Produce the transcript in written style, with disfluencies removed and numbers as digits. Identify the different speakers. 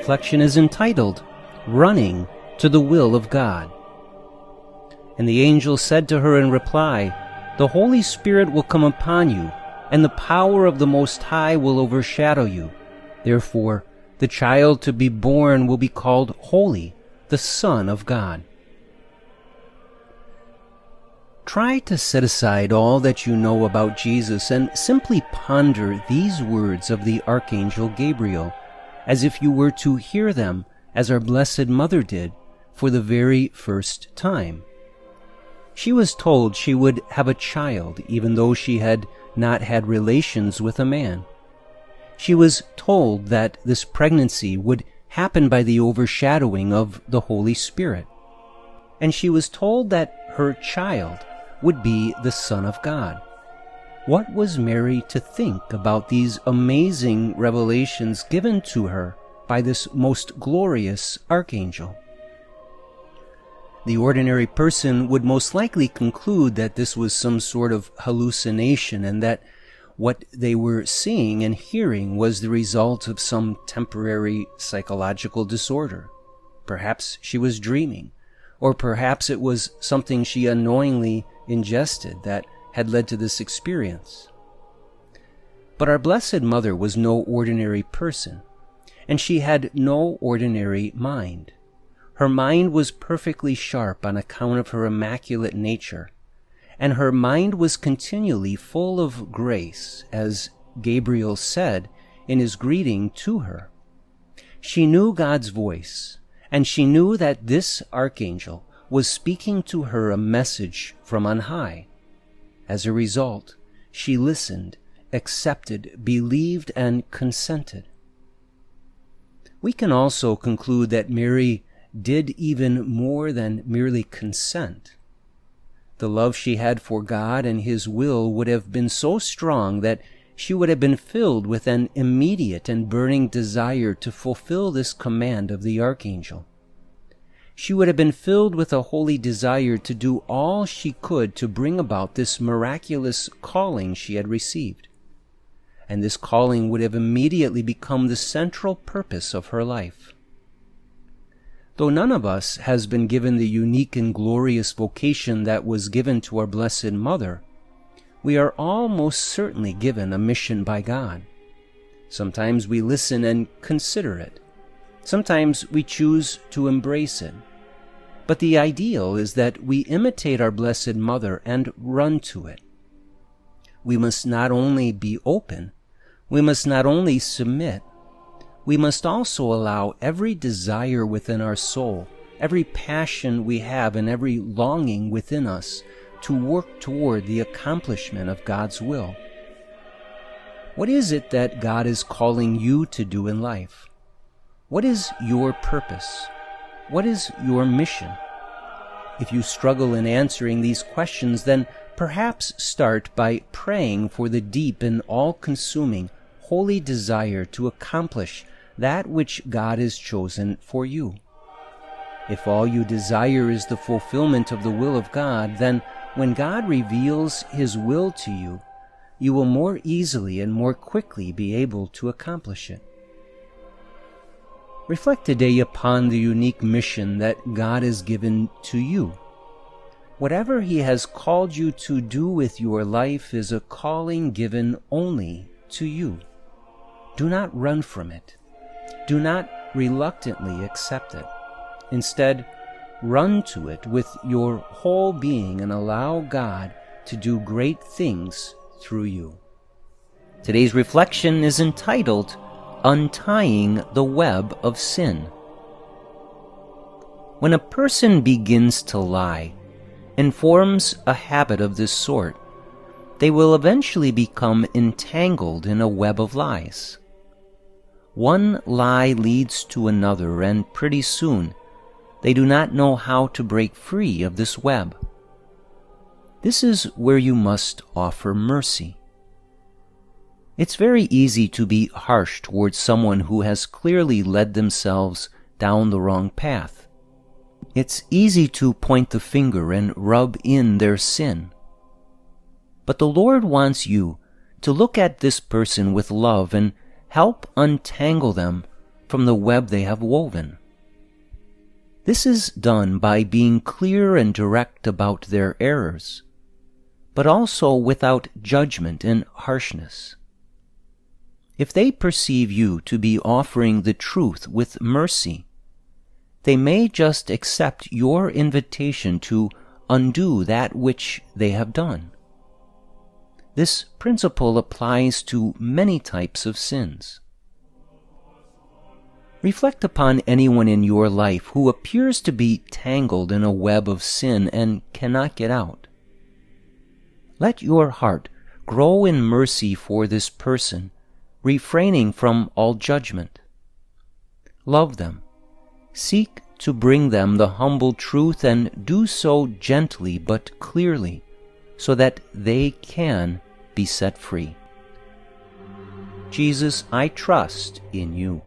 Speaker 1: reflection is entitled, Running to the Will of God. And the angel said to her in reply, The Holy Spirit will come upon you, and the power of the Most High will overshadow you. Therefore, the child to be born will be called Holy, the Son of God. Try to set aside all that you know about Jesus and simply ponder these words of the Archangel Gabriel, as if you were to hear them, as our Blessed Mother did, for the very first time. She was told she would have a child, even though she had not had relations with a man. She was told that this pregnancy would happen by the overshadowing of the Holy Spirit. And she was told that her child would be the Son of God. What was Mary to think about these amazing revelations given to her by this most glorious archangel? The ordinary person would most likely conclude that this was some sort of hallucination and that what they were seeing and hearing was the result of some temporary psychological disorder. Perhaps she was dreaming, or perhaps it was something she unknowingly ingested that had led to this experience. But our Blessed Mother was no ordinary person, and she had no ordinary mind. Her mind was perfectly sharp on account of her immaculate nature, and her mind was continually full of grace, as Gabriel said in his greeting to her. She knew God's voice, and she knew that this archangel was speaking to her a message from on high. As a result, she listened, accepted, believed, and consented. We can also conclude that Mary did even more than merely consent. The love she had for God and His will would have been so strong that she would have been filled with an immediate and burning desire to fulfill this command of the archangel. She would have been filled with a holy desire to do all she could to bring about this miraculous calling she had received. And this calling would have immediately become the central purpose of her life. Though none of us has been given the unique and glorious vocation that was given to our Blessed Mother, we are all most certainly given a mission by God. Sometimes we listen and consider it. Sometimes we choose to embrace it. But the ideal is that we imitate our Blessed Mother and run to it. We must not only be open, we must not only submit, we must also allow every desire within our soul, every passion we have, and every longing within us to work toward the accomplishment of God's will. What is it that God is calling you to do in life? What is your purpose? What is your mission? If you struggle in answering these questions, then perhaps start by praying for the deep and all-consuming, holy desire to accomplish that which God has chosen for you. If all you desire is the fulfillment of the will of God, then when God reveals His will to you, you will more easily and more quickly be able to accomplish it. Reflect today upon the unique mission that God has given to you. Whatever He has called you to do with your life is a calling given only to you. Do not run from it. Do not reluctantly accept it. Instead, run to it with your whole being and allow God to do great things through you. Today's reflection is entitled, Untying the Web of Sin. When a person begins to lie and forms a habit of this sort, they will eventually become entangled in a web of lies. One lie leads to another, and pretty soon they do not know how to break free of this web. This is where you must offer mercy. It's very easy to be harsh towards someone who has clearly led themselves down the wrong path. It's easy to point the finger and rub in their sin. But the Lord wants you to look at this person with love and help untangle them from the web they have woven. This is done by being clear and direct about their errors, but also without judgment and harshness. If they perceive you to be offering the truth with mercy, they may just accept your invitation to undo that which they have done. This principle applies to many types of sins. Reflect upon anyone in your life who appears to be tangled in a web of sin and cannot get out. Let your heart grow in mercy for this person, refraining from all judgment. Love them. Seek to bring them the humble truth, and do so gently but clearly, so that they can be set free. Jesus, I trust in you.